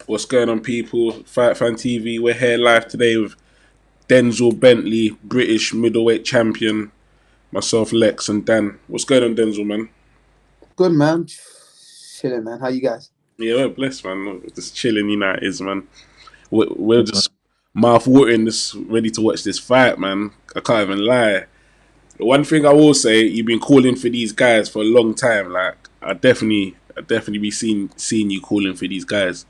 What's going on, people? Fight Fan TV. We're here live today with Denzel Bentley, British middleweight champion. Myself, Lex, and Dan. What's going on, Denzel, man? Good man, chilling man. How you guys? Yeah, we're blessed, man. Just chilling, United, man. We're just mouth watering, just ready to watch this fight, man. I can't even lie. The one thing I will say, you've been calling for these guys for a long time. Like, I definitely be seeing you calling for these guys.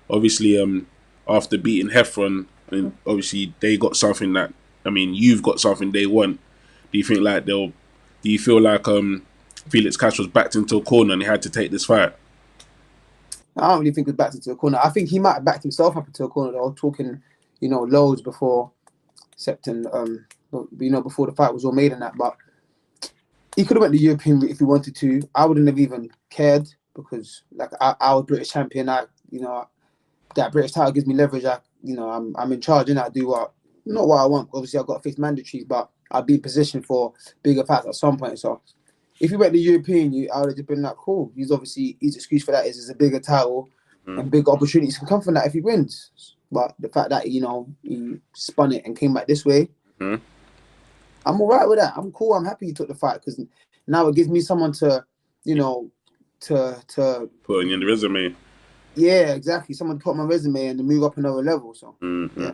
Obviously, after beating Heffron, and obviously they got something that, I mean, you've got something they want. Do you think like they'll? Do you feel like Felix Cash was backed into a corner and he had to take this fight? I don't really think he's backed into a corner. I think he might have backed himself up into a corner. Though, talking, loads before September. Before the fight was all made and that. But he could have went the European route if he wanted to. I wouldn't have even cared because, like, I was British champion. That British title gives me leverage. I'm in charge and I do not what I want. Obviously, I've got to face mandatories, but I'll be in position for bigger fights at some point. So if he went the European, I would have just been like, cool. His excuse for that is it's a bigger title and big opportunities can come from that if he wins. But the fact that he spun it and came back this way, Mm-hmm. I'm all right with that. I'm cool. I'm happy he took the fight because now it gives me someone to, to Putting in the resume. yeah, exactly. Someone to put on my resume and to move up another level. So Mm-hmm. yeah.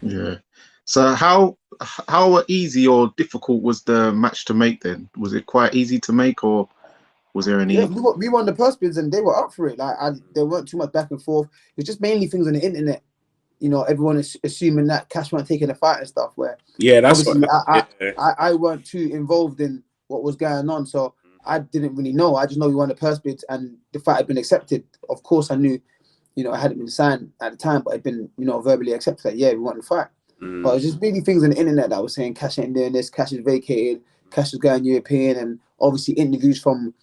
Yeah. So how easy or difficult was the match to make then? Was it quite easy to make, or was there Yeah, any? we won the purse bids and they were up for it. There weren't too much back and forth. It's just mainly things on the internet. Everyone is assuming that Cash weren't taking the fight and stuff. Where Yeah, that's what. obviously Yeah. I weren't too involved in what was going on, so I didn't really know. I just know we won the purse bids and the fight had been accepted. Of course, I knew, it hadn't been signed at the time, but it had been, verbally accepted that yeah, we won the fight. But it was just really things on the internet that was saying Cash ain't doing this, Cash is vacated, Cash is going European, and obviously interviews from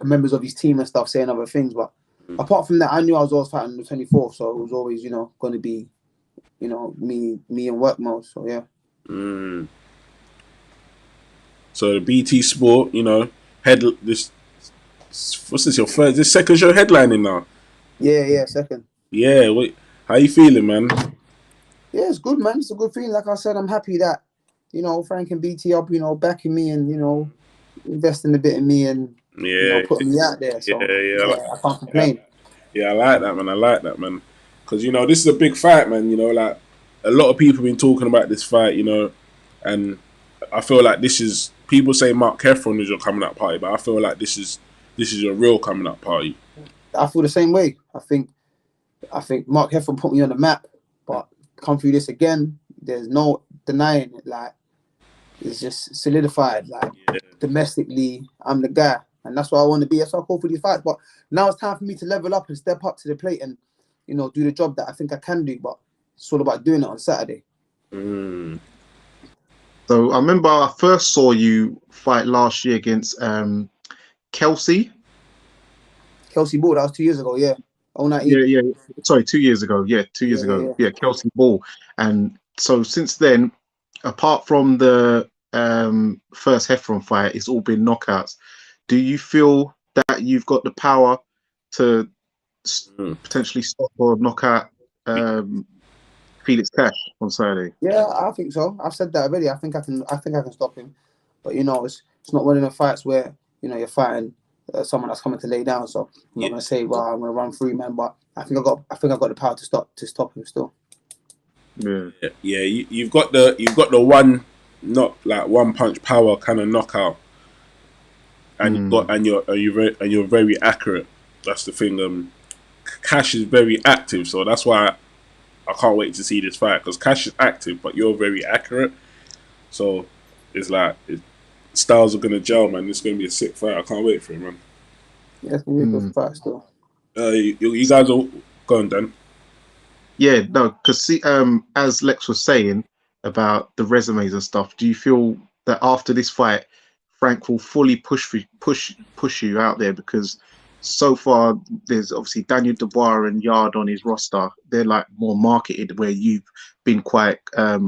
members of his team and stuff saying other things. But apart from that, I knew I was always fighting on the 24th, so it was always, going to be, me in work mode. So yeah. Mm. So the BT Sport, head this. What's this? Your first, this second show headlining now. Yeah, second. Yeah. Wait, how you feeling, man? Yeah, it's good, man. It's a good feeling. Like I said, I'm happy that, Frank and BT up, backing me and, investing a bit in me and, Yeah. putting me out there. Yeah. So Yeah. yeah, I can't Yeah. complain. Yeah, I like that, man. I like that, man. Because, this is a big fight, man. Like, a lot of people have been talking about this fight, and I feel like this is, people say Mark Heffron is your coming out party, but I feel like this is your real coming out party. I feel the same way. I think Mark Heffron put me on the map, but come through this again, there's no denying it. Like, it's just solidified. Like, domestically, I'm the guy. And that's what I want to be. That's why I call for these fights. But now it's time for me to level up and step up to the plate and, do the job that I think I can do. But it's all about doing it on Saturday. Mm. So I remember I first saw you fight last year against Kelsey. Kelsey Ball, that was 2 years ago, yeah. 019. Yeah. Sorry, 2 years ago. Yeah, 2 years ago. Yeah. Yeah, Kelsey Ball. And so since then, apart from the first Heffron fight, it's all been knockouts. Do you feel that you've got the power to potentially stop or knock out Felix Cash on Saturday? Yeah, I think so. I've said that already. I think I can stop him. But it's not one of the fights where, you're fighting someone that's coming to lay down. So I'm not gonna say, well, I'm gonna run through, man. But I think I got the power to stop him still. Yeah. Yeah, you've got the one, not like one punch power kind of knockout, and you're very accurate. That's the thing. Cash is very active, so that's why I can't wait to see this fight, because Cash is active, but you're very accurate. So it's like styles are gonna gel, man. It's gonna be a sick fight. I can't wait for it, man. Yeah, it's gonna be a good fight still. You guys are going, Dan. Yeah, no, because as Lex was saying about the resumes and stuff, do you feel that after this fight, Frank will fully push you out there? Because so far, there's obviously Daniel Dubois and Yard on his roster. They're like more marketed, where you've been quite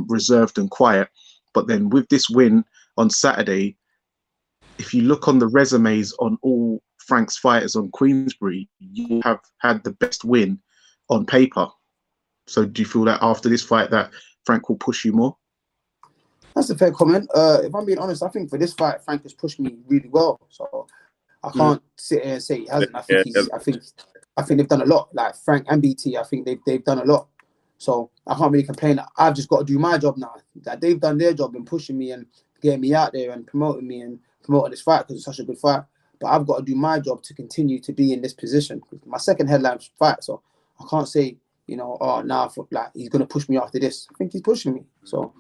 reserved and quiet. But then with this win on Saturday, if you look on the resumes on all Frank's fighters on Queensberry, you have had the best win on paper. So do you feel that after this fight that Frank will push you more? That's a fair comment. If I'm being honest, I think for this fight, Frank has pushed me really well. So I can't sit here and say he hasn't. I think they've done a lot. Like Frank and BT, I think they've done a lot. So I can't really complain. I've just got to do my job now. That they've done their job in pushing me and getting me out there and promoting me and promoting this fight because it's such a good fight. But I've got to do my job to continue to be in this position. My second headline fight, so I can't say, oh, now like he's gonna push me after this. I think he's pushing me. So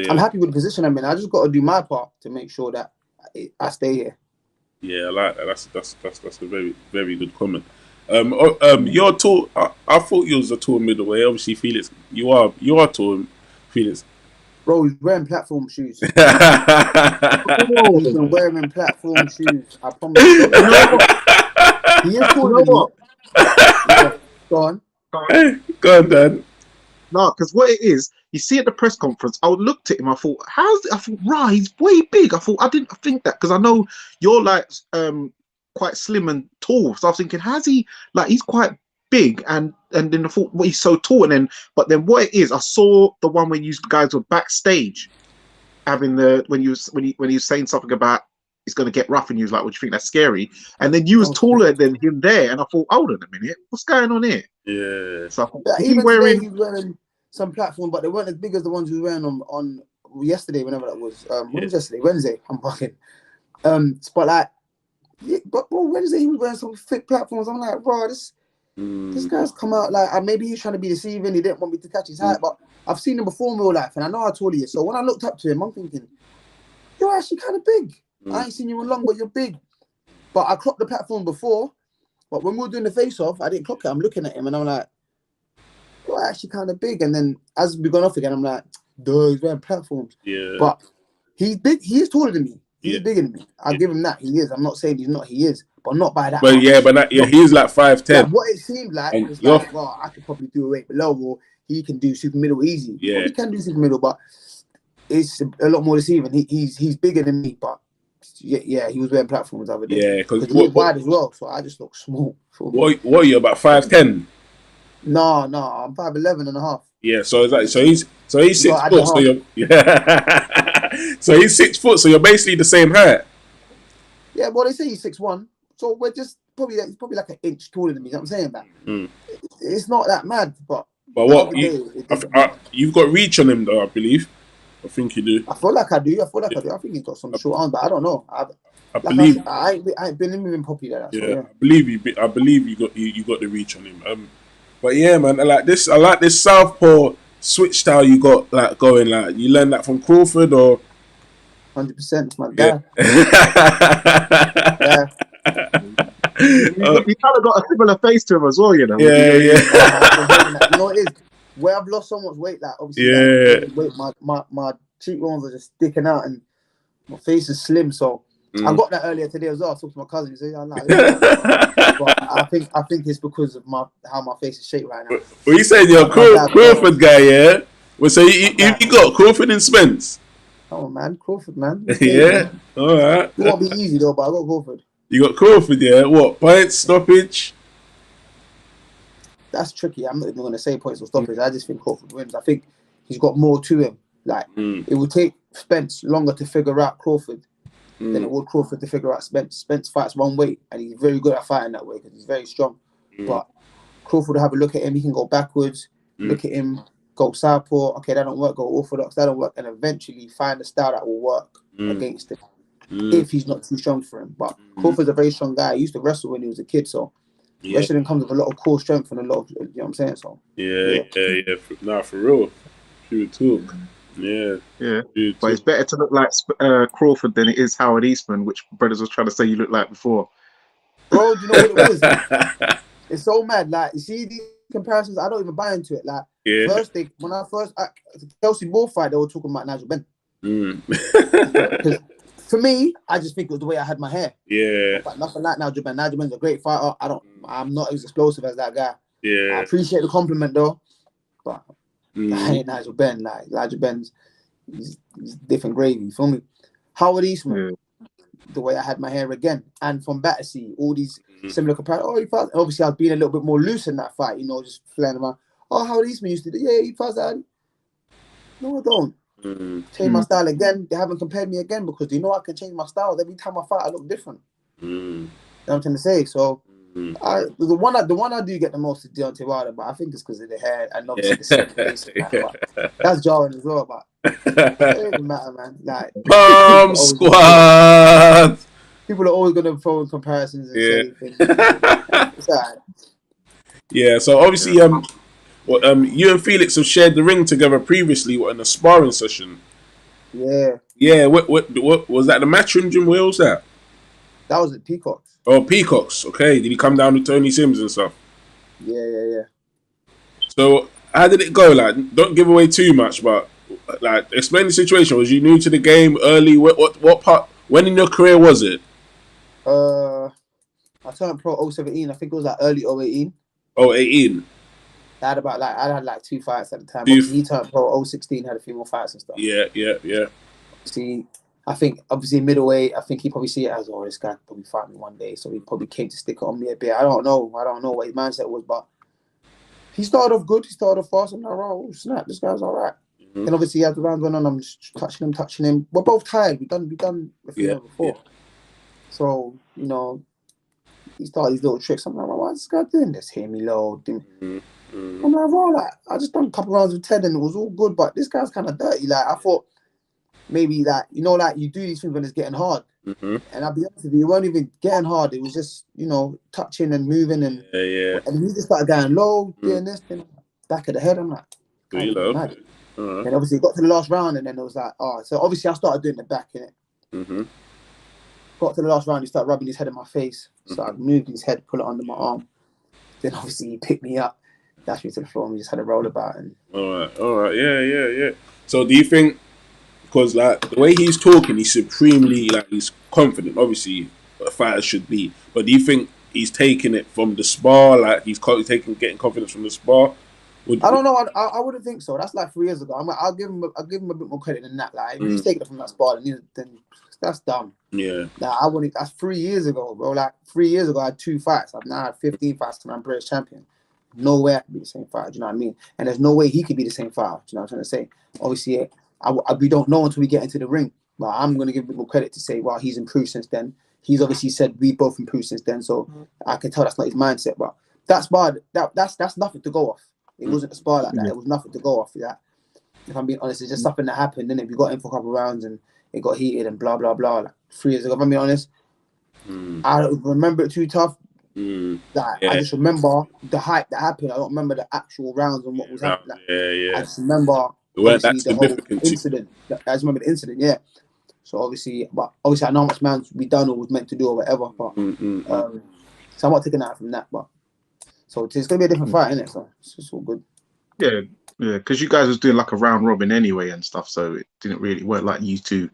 I'm happy with the position I'm in. I just got to do my part to make sure that I stay here. Yeah, I like that. That's a very, very good comment. You're tall. I thought you was a tall middleweight. Obviously, Felix, you are tall, Felix. Bro, he's wearing platform shoes. He's been wearing platform shoes. I promise. He is taller than me. Yeah, go on. Go on, Dan. No, because what it is, you see at the press conference, I looked at him, I thought, right, he's way big. I didn't think that, because I know you're like quite slim and tall. So I was thinking, he's quite big, and then I thought, well, he's so tall, but then what it is, I saw the one when you guys were backstage having when he was saying something about it's going to get rough, and you was like, "What do you think? That's scary?" And then you was taller than him there, and I thought, hold on a minute, what's going on here? Yeah. So I thought, even today he's wearing some platform, but they weren't as big as the ones he was wearing on yesterday, whenever that was. When was yesterday? Wednesday. I'm fucking. But like, but bro, Wednesday he was wearing some thick platforms. I'm like, bro, this guy's come out like maybe he's trying to be deceiving. He didn't want me to catch his height, but I've seen him before in real life, and I know how tall he is. So when I looked up to him, I'm thinking, you're actually kind of big. I ain't seen you in long, but you're big. But I clocked the platform before. But when we were doing the face-off, I didn't clock it. I'm looking at him, and I'm like, you're actually kind of big. And then as we gone off again, I'm like, duh, he's wearing platforms. Yeah. But he's big. He is taller than me. He's bigger than me. I'll give him that. He is. I'm not saying he's not. He is. But not by that much. He's like 5'10". Like what it seemed like was like, well, I could probably do a weight below, or he can do super middle easy. Yeah. Well, he can do super middle, but it's a lot more deceiving. He's bigger than me, but yeah, he was wearing platforms the other day. Yeah, because he was wide as well, so I just look small. What are you, about 5'10"? No, I'm 5'11" and a half. Yeah, so it's like he's 6 foot. So so he's 6 foot. So you're basically the same height. Yeah, well they say he's 6'1", so we're just probably like an inch taller than me. You know what I'm saying that it's not that mad, but what you've got reach on him though, I believe. I think you do. I feel like I do. I think he's got some short arms, but I don't know. I ain't been with him properly there. Yeah, I believe you got the reach on him. But yeah, man, I like this southpaw switch style you got like going. Like you learned that from Crawford or 100%, my guy. Yeah. He kind of got a similar face to him as well, you know. Yeah. You know what it is? Where I've lost so much weight, like obviously, my cheekbones are just sticking out and my face is slim. So I got that earlier today as well. I talked to my cousin. He said, "I'm like," but I think it's because of how my face is shaped right now. Well, you said you're a Crawford guy, yeah. Well, so you got Crawford and Spence. Oh man, Crawford, man. Yeah, all right. It won't be easy though, but I got Crawford. You got Crawford, yeah. What points, stoppage? That's tricky. I'm not even going to say points or stoppage. I just think Crawford wins. I think he's got more to him. Like it would take Spence longer to figure out Crawford than it would Crawford to figure out Spence. Spence fights one way, and he's very good at fighting that way because he's very strong. But Crawford will have a look at him. He can go backwards. Look at him. Go southpaw. Okay, that don't work. Go orthodox. That don't work. And eventually find a style that will work against him if he's not too strong for him. But Crawford's a very strong guy. He used to wrestle when he was a kid, so. Yeah. Wrestling comes with a lot of core strength and a lot of, you know what I'm saying? So yeah. For real. True talk. Yeah. But it's better to look like Crawford than it is Howard Eastman, which brothers was trying to say you look like before. Bro, do you know what it was? It's so mad. Like, you see these comparisons, I don't even buy into it. Like, first when I first Kelsey Moore fight, they were talking about Nigel Benn. For me, I just think it was the way I had my hair. Yeah. But nothing like Nigel Benn. Nigel Benn's a great fighter. I'm not as explosive as that guy. Yeah. I appreciate the compliment though. But I hate Nigel Benn. Like Nigel Benn's he's different gravy. You feel me? Howard Eastman. the way I had my hair again, and from Battersea, all these similar comparisons. Oh, he fast. Obviously, I was being a little bit more loose in that fight, just flying around. Oh, how these men used to do? Yeah, he fast that. No, I don't. Change my style again. They haven't compared me again because they know I can change my style. Every time I fight, I look different. You know what I'm trying to say? So, the one I do get the most is Deontay Wilder, but I think it's because of the hair and obviously the same face. But that's jarring as well. But it doesn't matter, man. Like Bomb Squad. People are always going to throw in comparisons and say things. It's alright. Yeah. So obviously, you and Felix have shared the ring together previously in a sparring session. Yeah. Yeah. What was that? The Matchroom gym? Where was that? That was at Peacocks. Oh, Peacocks. Okay. Did he come down with Tony Sims and stuff? Yeah. So how did it go? Like, don't give away too much, but like, explain the situation. Was you new to the game early? What part? When in your career was it? I turned pro 017. I think it was like early 018. 018. I had like 2 fights at the time. He turned pro 016, had a few more fights and stuff. Yeah. See, I think obviously middleweight, I think he probably see it as, this guy could probably fight me one day, so he probably came to stick it on me a bit. I don't know what his mindset was, but he started off good. He started off fast. I'm like, oh snap, this guy's all right. And obviously as the rounds went on, I'm just touching him. We're both tired. We've done a few before. Yeah. So, he started these little tricks. I'm like, why is this guy doing this? Hear me low. I'm like, I just done a couple rounds with Ted and it was all good, but this guy's kind of dirty. Like, I thought maybe that, you do these things when it's getting hard. And I'll be honest with you, it weren't even getting hard. It was just, touching and moving and he just started going low, doing this, then back of the head. I'm like, and obviously it got to the last round and then it was like, so obviously I started doing the back in it. Got to the last round, he started rubbing his head in my face, started moving his head, pull it under my arm. Then obviously he picked me up, dashed me to the floor, and we just had a roll about. And all right, yeah. So do you think, because like the way he's talking, he's supremely he's confident. Obviously, a fighter should be. But do you think he's taking it from the spar? Like he's getting confidence from the spar? I don't know. I wouldn't think so. That's like 3 years ago. I'll give him a bit more credit than that. Like if he's taking it from that spar, then that's dumb. Yeah. Like I wouldn't. That's 3 years ago, bro. Like 3 years ago, I had 2 fights. I've now had 15 fights to I'm British champion. No way I could be the same fighter. Do you know what I mean? And there's no way he could be the same fighter. Do you know what I'm trying to say? Obviously, we don't know until we get into the ring. But I'm going to give people credit to say, well, he's improved since then. He's obviously said we both improved since then. So I can tell that's not his mindset. But that's nothing to go off. It wasn't a spar like that. It was nothing to go off. That, if I'm being honest, it's just something that happened. Then we got in for a couple of rounds and it got heated and blah blah blah. Like 3 years ago, if I'm being honest, I don't remember it too tough. I just remember the hype that happened. I don't remember the actual rounds and what was happening. I just remember the whole incident. I just remember the incident. Yeah. So obviously I know how much man we done or was meant to do or whatever. But so I'm not taking that from that. But so it's gonna be a different fight, isn't it? So it's just all good. Yeah, because you guys was doing like a round robin anyway and stuff, so it didn't really work like you two.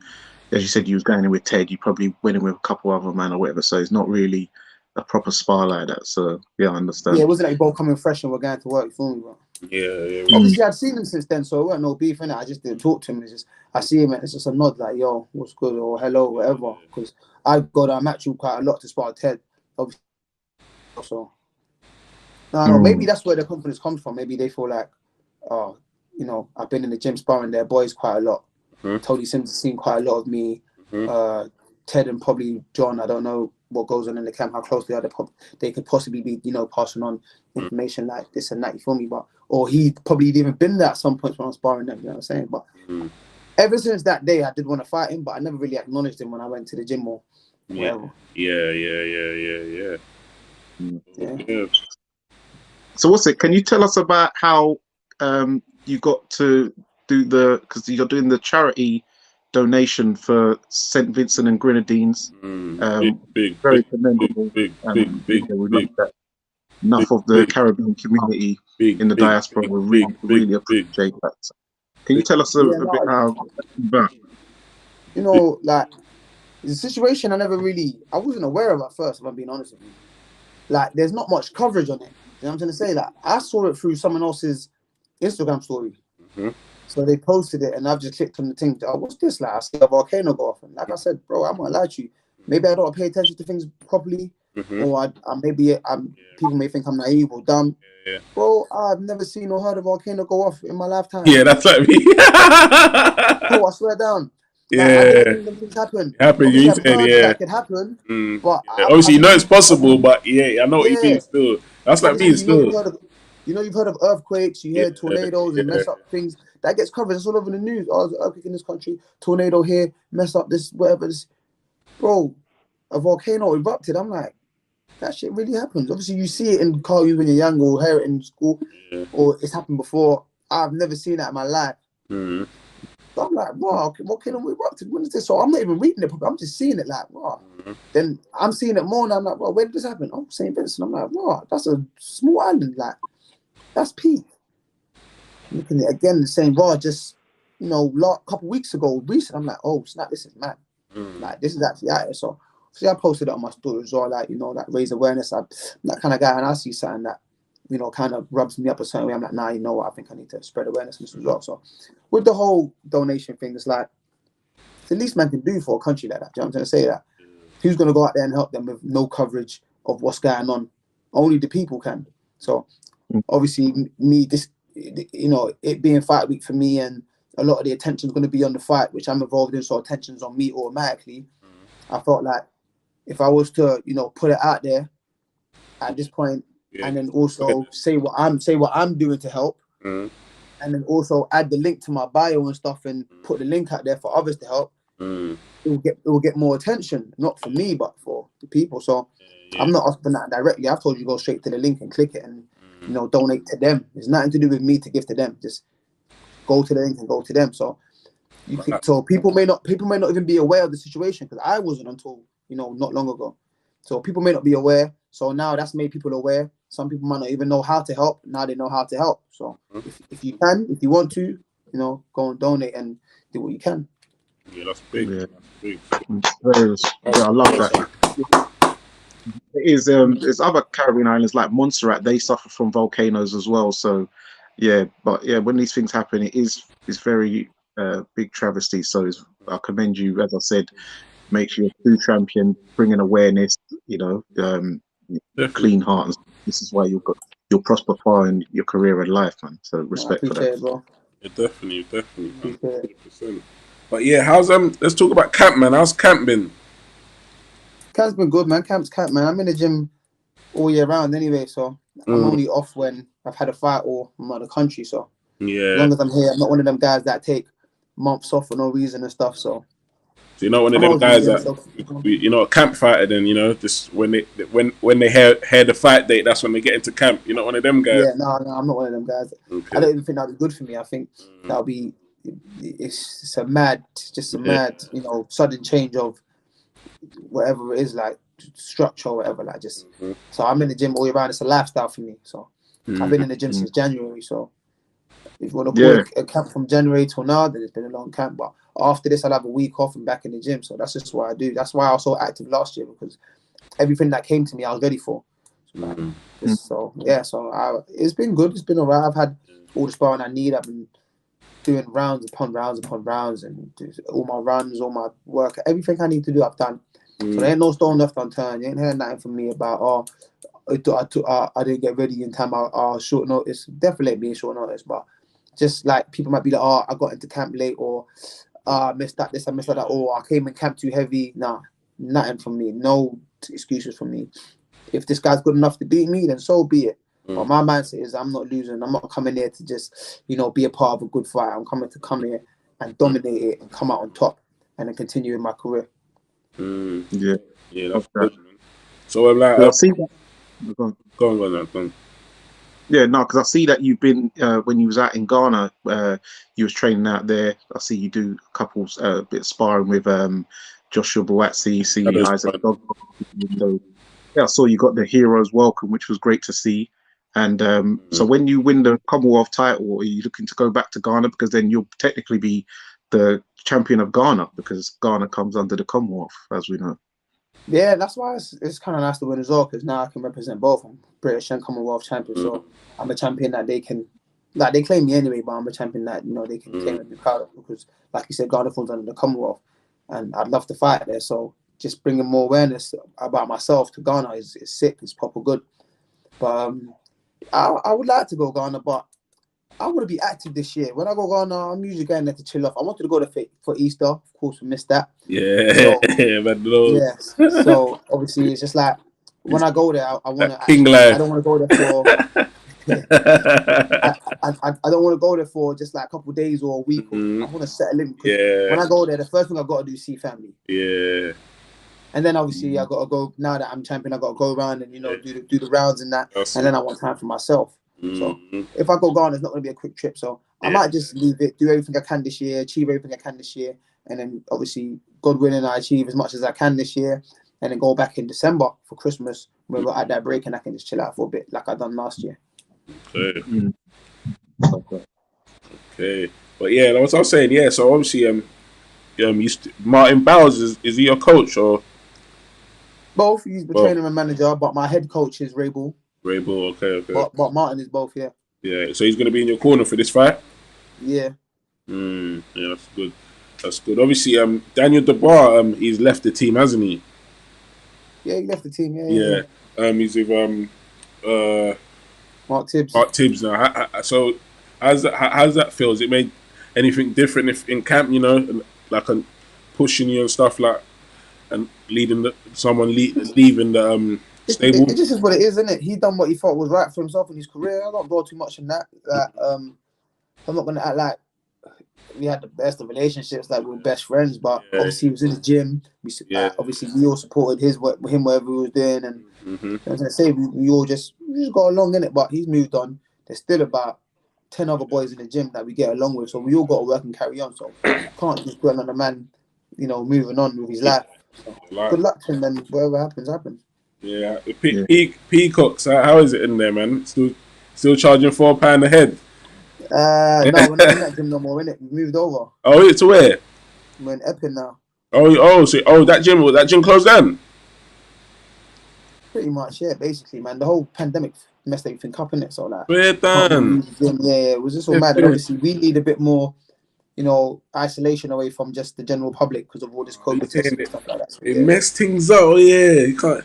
As you said, you was going in with Ted. You probably went in with a couple other men or whatever. So it's not really a proper spar like that. So yeah, I understand. Yeah, it wasn't like you both coming fresh and we're going to work. You feel me, bro? Yeah. Obviously, I'd seen him since then, so it wasn't no beef in it. I just didn't talk to him. It's just I see him and it's just a nod like, yo, what's good or hello, whatever. Because I go to Matchroom quite a lot to spar Ted. Obviously, so. No, maybe that's where the confidence comes from. Maybe they feel like, I've been in the gym sparring their boys quite a lot. Tony Sims has seen quite a lot of me. Ted and probably John, I don't know what goes on in the camp, how close they are. They could possibly be, passing on information like this and that, you feel me? Or he probably even been there at some points when I was sparring them, you know what I'm saying? But ever since that day, I did want to fight him, but I never really acknowledged him when I went to the gym or whatever. Yeah. So can you tell us about how you got to do because you're doing the charity donation for St. Vincent and Grenadines. Very commendable. Big. Enough of the Caribbean community in the diaspora will really appreciate that. Can you tell us a bit how that? Like the situation I wasn't aware of at first, if I'm being honest with you. Like there's not much coverage on it. You know what I'm trying to say? Like I saw it through someone else's Instagram story. So they posted it and I've just clicked on the thing. Oh, what's this? Like I see a volcano go off. And like I said, bro, I'm gonna lie to you. maybe I don't pay attention to things properly, or people may think I'm naive or dumb. Yeah. Bro, I've never seen or heard a volcano go off in my lifetime. Yeah, that's like me. Bro, I swear down. Like, I never Yeah. seen them things happen. Happen, Obviously, you I've said, heard yeah. that could happen, Mm. but Yeah. Obviously, you know it's possible, obviously, but yeah, I know what you yeah. mean still. That's like me Obviously, still. you've heard of earthquakes, you hear Yeah, tornadoes and yeah. mess up things. That gets covered. It's all over the news. Oh, there's an earthquake in this country, tornado here, mess up this, whatever. This. Bro, a volcano erupted. I'm like, that shit really happens. Obviously, you see it in cartoons when you're young or hear it in school, or it's happened before. I've never seen that in my life. Mm. So I'm like, wow, volcano erupted. When is this? So I'm not even reading it. I'm just seeing it like, wow. Then I'm seeing it more, and I'm like, well, where did this happen? Oh, St. Vincent. I'm like, wow, that's a small island. Like, that's peak. Looking at it again, the same bar, just couple weeks ago, recent. I'm like, oh snap, this is mad. Like, this is actually out here. So see, I posted it on my story as well, like, like raise awareness. I'm that kind of guy, and I see something that kind of rubs me up a certain way. I'm like, nah, you know what? I think I need to spread awareness as well. So with the whole donation thing, it's like it's the least man can do for a country like that. Do you know what I'm trying to say? That who's going to go out there and help them with no coverage of what's going on? Only the people can. So obviously, it being fight week for me, and a lot of the attention is going to be on the fight, which I'm involved in. So attention's on me automatically. I felt like if I was to, put it out there at this point, and then also say what I'm doing to help, and then also add the link to my bio and stuff, and put the link out there for others to help, it will get more attention, not for me, but for the people. So I'm not asking that directly. I've told you go straight to the link and click it and donate to them. It's nothing to do with me to give to them. Just go to the link and go to them. So so people may not even be aware of the situation, because I wasn't until not long ago. So people may not be aware. So now that's made people aware. Some people might not even know how to help. Now they know how to help. So if you want to, go and donate and do what you can. Yeah, that's big. Yeah. That's big. I love that. It is. There's other Caribbean islands like Montserrat. They suffer from volcanoes as well. So, yeah. But yeah, when these things happen, it's very big travesty. So I commend you, as I said, make you a true champion, bringing awareness. Clean heart. And this is why you'll prosper far in your career and life, man. So respect for that. It, bro. Yeah, definitely, man. 100%. But yeah, how's let's talk about camp, man. How's camp been? Camp's been good, man. Camp's camp, man. I'm in the gym all year round anyway, so I'm only off when I've had a fight or I'm out of the country. So as long as I'm here, I'm not one of them guys that take months off for no reason and stuff. So you're not one of them guys that a campfighter. Then just when they hear the fight date, that's when they get into camp. You're not one of them guys. Yeah, no, I'm not one of them guys. Okay. I don't even think that'd be good for me. I think that'll be it's a mad sudden change of whatever it is, like structure or whatever, like just so I'm in the gym all year round. It's a lifestyle for me. So I've been in the gym since January. So if you want to call it a camp from January till now, then it's been a long camp. But after this, I'll have a week off and back in the gym. So that's just what I do. That's why I was so active last year, because everything that came to me, I was ready for. So it's been good. It's been alright. I've had all the sparring I need. I've been doing rounds upon rounds upon rounds, and all my runs, all my work, everything I need to do, I've done. So there ain't no stone left unturned. You ain't heard nothing from me about I didn't get ready in time. Short notice. Definitely being short notice, but just like people might be like, I got into camp late, or I missed that this, I missed that, or I came in camp too heavy. Nah, nothing from me. No excuses from me. If this guy's good enough to beat me, then so be it. But my mindset is I'm not losing. I'm not coming here to just, be a part of a good fight. I'm coming to come here and dominate it and come out on top and then continue in my career. Yeah, that's good, man. So I see that. Go on. Yeah, no, because I see that you've been when you was out in Ghana, you was training out there. I see you do a couple bit of sparring with Joshua Boatsi, Isaac Dog. So I saw you got the Heroes Welcome, which was great to see. And so when you win the Commonwealth title, are you looking to go back to Ghana? Because then you'll technically be the champion of Ghana, because Ghana comes under the Commonwealth, as we know. Yeah, that's why it's kind of nice to win as well, because now I can represent both. I'm British and Commonwealth champion, so I'm a champion that they can, like, they claim me anyway, but I'm a champion that they can claim and be proud of, because, like you said, Ghana falls under the Commonwealth, and I'd love to fight there. So just bringing more awareness about myself to Ghana is sick. It's proper good. But I would like to go Ghana, but I want to be active this year. When I go Ghana, I'm usually going there to chill off. I wanted to go there for Easter. Of course, we missed that. Yeah, So, man. No. yes. So obviously, it's just like when I go there, I want to. King life. I don't want to go there for. I don't want to go there for just like a couple of days or a week. I want to settle in. Yeah. When I go there, the first thing I've got to do is see family. Yeah. And then obviously I got to go. Now that I'm champion, I got to go around and do the rounds and that. And then I want time for myself. So if I go Ghana, it's not going to be a quick trip. So I might just leave it, do everything I can this year, achieve everything I can this year, and then obviously, God willing, I achieve as much as I can this year, and then go back in December for Christmas when we're at that break, and I can just chill out for a bit, like I done last year. Okay. Okay. But yeah, that's what I was saying. Yeah. So obviously, Martin Bowers is he your coach or? Both. He's the trainer and manager, but my head coach is Ray Ball. Ray Ball, okay. But Martin is both, yeah. Yeah, so he's going to be in your corner for this fight? Yeah. Yeah, that's good. That's good. Obviously, Daniel Dubois, he's left the team, hasn't he? Yeah, he left the team, yeah. He's with Mark Tibbs. Mark Tibbs now. So, how's that feel? Has it made anything different if in camp, like pushing you and stuff like, and leaving the stable? It just is what it is, isn't it? He done what he thought was right for himself in his career. I don't go too much in that. I'm not gonna act like we had the best of relationships, like we were best friends. But obviously he was in the gym. Obviously we all supported him whatever he was doing, and I was gonna say we all just got along in it. But he's moved on. There's still about 10 other boys in the gym that we get along with, so we all got to work and carry on. So can't just dwell on the man, moving on with his life. So, good luck to him. Then whatever happens. Yeah, Peacocks. How is it in there, man? Still charging £4 a head? No, we're not in that gym no more. Innit? We moved over. Oh, it's where? We're in Epping now. So that gym closed down? Pretty much, yeah. Basically, man, the whole pandemic messed everything up, innit? So like, we're done. Yeah, it was just all mad. And obviously, we need a bit more, isolation away from just the general public because of all this COVID testing and stuff like that. So, it messed things up. Oh yeah, you can't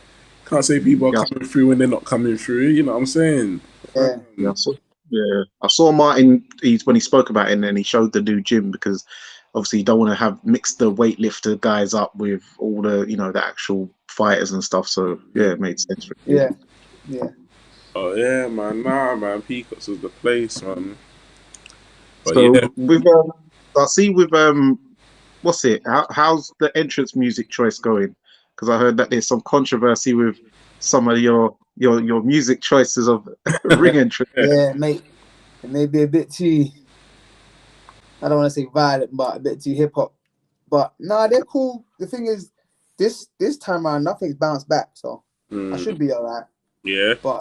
say people are coming through when they're not coming through. You know what I'm saying? Yeah. I saw Martin. When he spoke about it, and then he showed the new gym because obviously you don't want to have mixed the weightlifter guys up with all the the actual fighters and stuff. So yeah, it made sense. Yeah. Oh yeah, man. Nah, man. Peacocks was the place, man. But so with I see with what's it? How's the entrance music choice going? Because I heard that there's some controversy with some of your music choices of ring entrance. Yeah, mate. It may be a bit too, I don't want to say violent, but a bit too hip hop. But nah, they're cool. The thing is, this time around, nothing's bounced back, so I should be alright. Yeah. But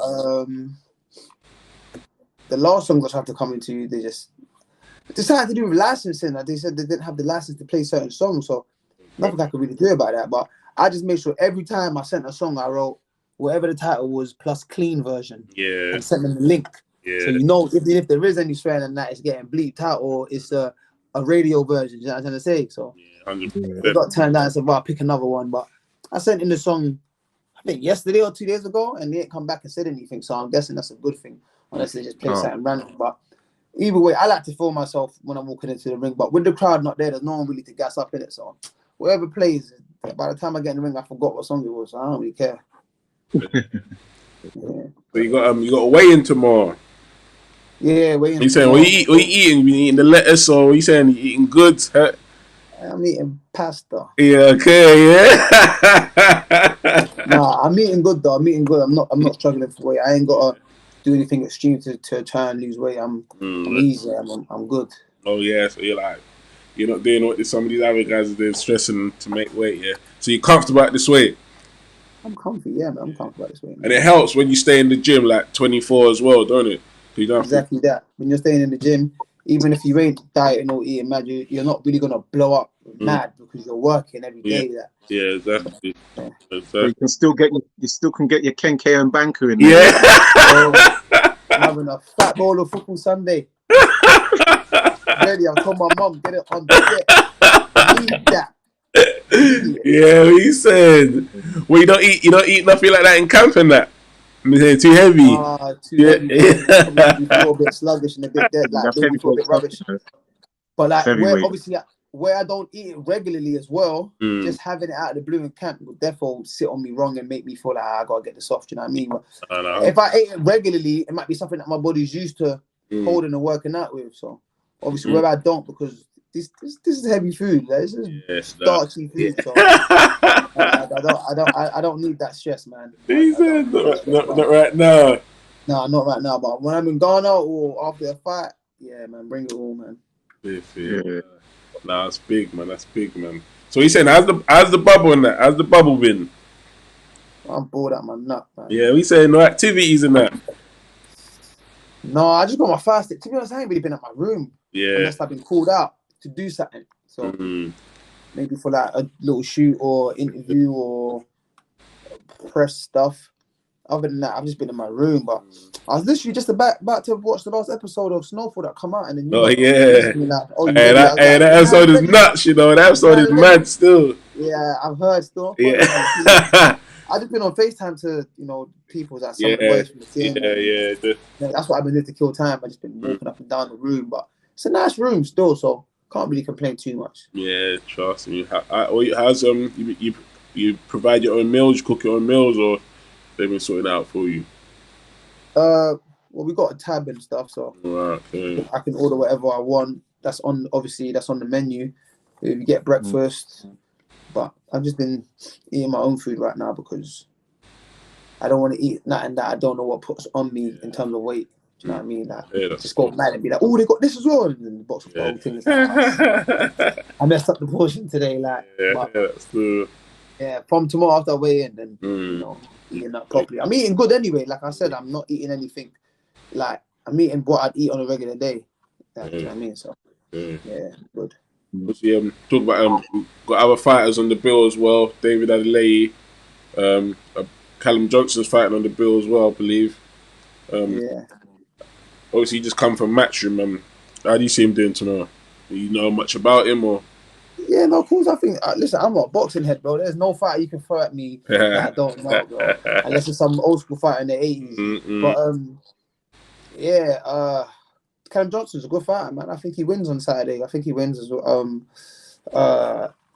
the last songs I have to come into, they just had to do with licensing. They said they didn't have the license to play certain songs, so nothing I could really do about that. But I just made sure every time I sent a song, I wrote whatever the title was plus clean version. Yeah. And sent them the link. Yeah. So if there is any swearing and that, it's getting bleeped out or it's a radio version. You know what I'm trying to say? So 100%. it got turned down and said, well, I'll pick another one. But I sent in the song, I think yesterday or 2 days ago, and they didn't come back and said anything. So I'm guessing that's a good thing, unless they just play something random. But either way, I like to feel myself when I'm walking into the ring. But with the crowd not there, there's no one really to gas up in it. So whatever plays, by the time I get in the ring, I forgot what song it was. So I don't really care. Yeah. So you got a weigh-in tomorrow. Yeah, weigh-in. You saying what you eating? You eating the lettuce or you saying you eating goods? Huh? I'm eating pasta. Yeah, okay, yeah. Nah, I'm eating good though. I'm not struggling for weight. I ain't gotta do anything extreme to try and lose weight. I'm easy. I'm good. Oh yeah, so you're not doing what some of these other guys are doing, stressing to make weight. Yeah, so you're comfortable at this weight. I'm comfy, yeah, man. I'm comfortable at this weight. Man. And it helps when you stay in the gym like 24 as well, don't it? You don't exactly that. When you're staying in the gym, even if you ain't dieting or eating mad, you're not really gonna blow up mad because you're working every day. Yeah, exactly. So you can still get your Kenke and Banku in there. Yeah. I'm having a fat bowl of football Sunday. Ready, I told my mum, get it on the set. I need that. Yeah, he said. Well, you don't eat nothing like that in camp and that. Too heavy. Too Yeah. heavy, bro. Probably make me feel a bit sluggish and a bit dead, like That's make me feel a heavyweight bit stuff. rubbish. You know? But It's like where heavyweight. obviously where I don't eat it regularly as well, Mm. just having it out of the blue in camp would therefore sit on me wrong and make me feel like I gotta get this off. Do you know what I mean? But if I ate it regularly, it might be something that my body's used to holding and working out with. So obviously where I don't, because this is heavy food. Like, this is starchy food. So I don't need that stress, man. He said not right now. No, not right now. But when I'm in Ghana or after a fight, yeah, man, bring it all, man. Yeah. Nah, that's big, man. That's big, man. So he's saying, how's the bubble in that? How's the bubble been? I'm bored out my nut, man. Yeah, we saying no activities in that. No, I just got my fasting. To be honest, I ain't really been at my room. Yeah. Unless I've been called out to do something. So maybe for like a little shoot or interview or press stuff. Other than that, I've just been in my room. But I was literally just about to watch the last episode of Snowfall that come out, and then you yeah. Like, oh, you that episode is nuts, you know. That episode is mad still. Yeah, I've heard still. Yeah. I've just been on FaceTime to, people that some Yeah. boys from the team. Yeah. That's what I've been doing to kill time. I've just been walking up and down the room, but it's a nice room still, so can't really complain too much. Yeah, trust me. How's you provide your own meals, you cook your own meals, or they've been sorting out for you? Well, we got a tab and stuff, so okay. I can order whatever I want. That's on the menu. We get breakfast, but I've just been eating my own food right now because I don't want to eat nothing that I don't know what puts on me in terms of weight. Do you know what I mean? Like, just go mad and be like, oh, they got this as well, and then the box of the whole thing is like, I messed up the portion today, like. That's true. Yeah, from tomorrow after I weigh in, then eating that properly. I'm eating good anyway. Like I said, I'm not eating anything. Like I'm eating what I'd eat on a regular day. Like, you know what I mean? So yeah, good. Talk about got other fighters on the bill as well. David Adelaide, Callum Johnson's fighting on the bill as well, I believe. Obviously, he just come from Matchroom. How do you see him doing tomorrow? Do you know much about him or? Yeah, no, of course. I think. Listen, I'm not a boxing head, bro. There's no fighter you can throw at me that I don't know, bro. Unless it's some old school fighter in the '80s. But Callum Johnson's a good fighter, man. I think he wins on Saturday. I think he wins as well.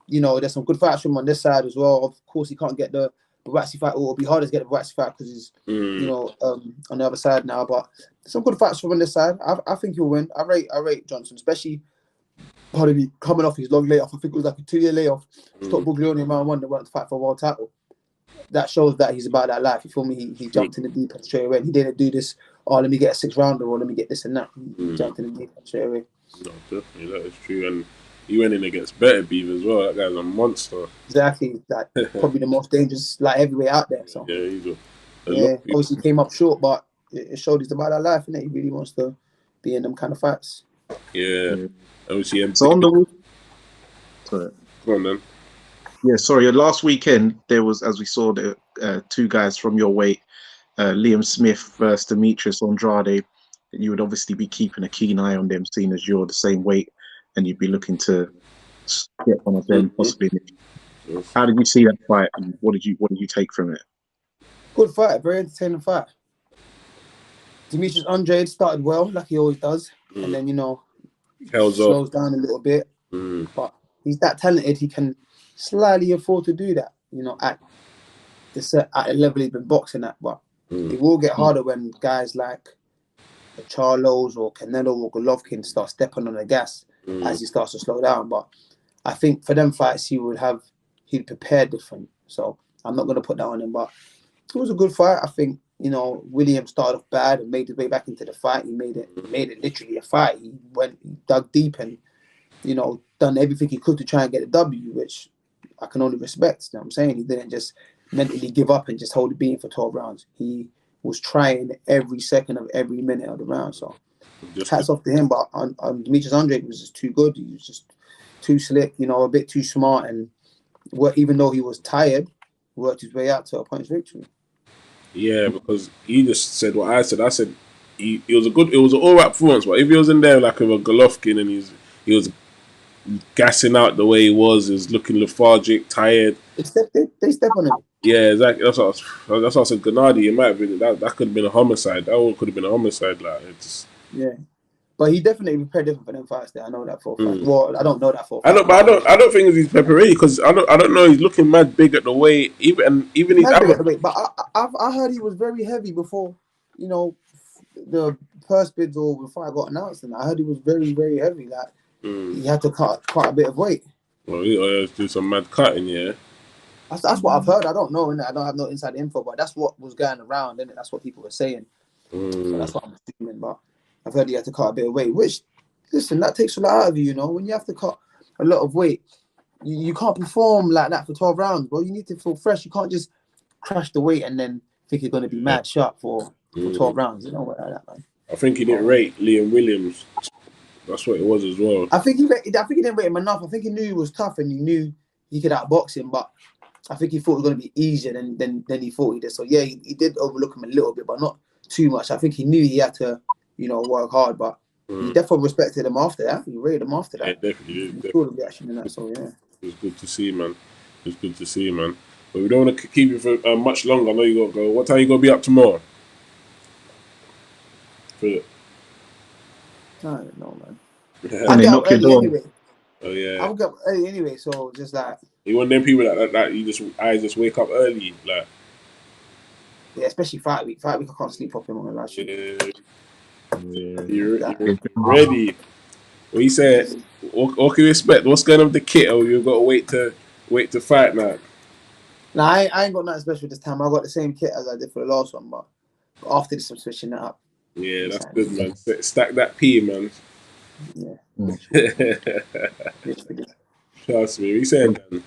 There's some good fighters from him on this side as well. Of course, he can't get the Buatsi fight, or it'll be harder to get the Buatsi fight because he's, on the other side now. But there's some good fights from on this side. I think he'll win. I rate Johnson, especially. Pardon me, coming off his long layoff. I think it was like a 2-year layoff. Stop Buglioni in round 1 that went to fight for a world title. That shows that he's about that life. You feel me? He jumped in the deep end straight away. He didn't do this, let me get a 6-rounder or let me get this and that. He jumped in the deep end straight away. No, definitely, that is true. And he went in against Better Beef as well. That guy's a monster. Exactly. Like, probably the most dangerous heavyweight out there. So yeah, he's obviously came up short, but it showed he's about that life, innit? He really wants to be in them kind of fights. Yeah. Obviously, so on the Go on, then. Yeah, sorry. Last weekend there was, as we saw, the two guys from your weight, Liam Smith versus Demetrius Andrade. You would obviously be keeping a keen eye on them, seeing as you're the same weight, and you'd be looking to get one of them possibly. How did you see that fight, and what did you take from it? Good fight, very entertaining fight. Demetrius Andrade started well, like he always does, and then slows down a little bit, but he's that talented. He can slightly afford to do that, at the level he's been boxing at. But it will get harder when guys like the Charlos or Canelo or Golovkin start stepping on the gas as he starts to slow down. But I think for them fights, he'd prepare different. So I'm not going to put that on him. But it was a good fight. I think William started off bad and made his way back into the fight. He made it literally a fight. He dug deep and, done everything he could to try and get a W, which I can only respect. You know what I'm saying? He didn't just mentally give up and just hold the beating for 12 rounds. He was trying every second of every minute of the round. So hats off to him. But Demetrius Andrade was just too good. He was just too slick, a bit too smart. And even though he was tired, worked his way out to a punch victory. Yeah, because he just said what I said. I said it was an all right performance, but if he was in there like with a Golovkin and he was gassing out the way he was looking lethargic, tired. They step on him. Yeah, exactly. That's what I said. Gennady, it might have been that could have been a homicide. That one could have been a homicide. Like it's. Yeah. But he definitely prepared different for them fights there. I know that for a fact. Mm. Well, I don't know that for a fact. I don't think he's prepared because I don't know. He's looking mad big at the weight. Even He's his mad big at the weight. But I heard he was very heavy before, you know, the purse bids or before I got announced. And I heard he was very, very heavy. Like he had to cut quite a bit of weight. Well, he has to do some mad cutting, yeah. That's what I've heard. I don't know, innit? I don't have no inside info, but that's what was going around, innit? That's what people were saying. So that's what I'm assuming. But I've heard he had to cut a bit of weight, which, listen, that takes a lot out of you, you know. When you have to cut a lot of weight, you can't perform like that for 12 rounds, bro. You need to feel fresh. You can't just crash the weight and then think you're going to be mad sharp for 12 rounds. You know what like that, man. I think he didn't rate Liam Williams. That's what it was as well. I think he didn't rate him enough. I think he knew he was tough and he knew he could outbox him, but I think he thought it was going to be easier than he thought he did. So yeah, he did overlook him a little bit, but not too much. I think he knew he had to, you know, work hard, but he definitely respected him after that. He rated him after that. Yeah, definitely. He saw the reaction in that, so yeah. It was good to see, man. It was good to see, man. But we don't want to keep you for much longer. I know you got to go. What time you going to be up tomorrow? Philip? I don't know, man. And they knock your door. Anyway. Oh yeah. I'll get up early anyway, so just like. You want them people that you just wake up early, like. Yeah, especially fight week. Fight week, I can't sleep properly on the last shit. You're ready. What you said? What can you expect? What's going on with the kit? Or you've got to wait to fight now? Nah, I ain't got nothing special this time. I got the same kit as I did for the last one, but after this, I'm switching that up. Yeah, that's good, man. Stack that P, man. Yeah. Trust me. What you saying, Dan?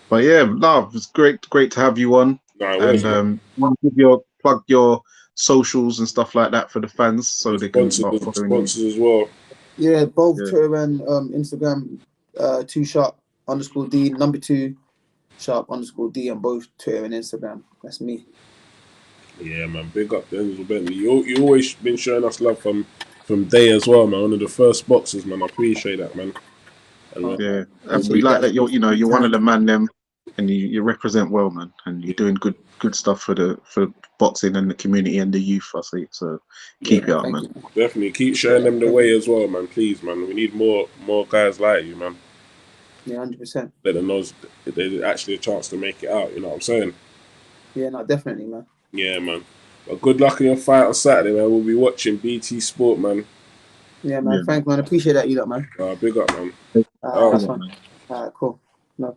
But yeah, no, it's great to have you on. No, and want to plug your socials and stuff like that for the fans, so they can start following sponsors as well. Yeah, both Twitter and Instagram. 2sharp_D, number 2sharp_D on both Twitter and Instagram. That's me. Yeah, man. Big up Denzel Bentley. You always been showing us love from day as well, man. One of the first boxers, man. I appreciate that, man. Yeah, and we like that you're one of the man them, and you represent well, man, and you're doing good stuff for boxing and the community and the youth. I see, so keep it up, man. You. Definitely keep showing them the way as well, man. Please, man. We need more guys like you, man. Yeah, 100%. Let them know there's actually a chance to make it out. You know what I'm saying? Yeah, no, definitely, man. Yeah, man. But good luck in your fight on Saturday, man. We'll be watching BT Sport, man. Yeah, man. Thanks, man. Appreciate that, you lot, man. Big up, man. That's fine. Cool. No.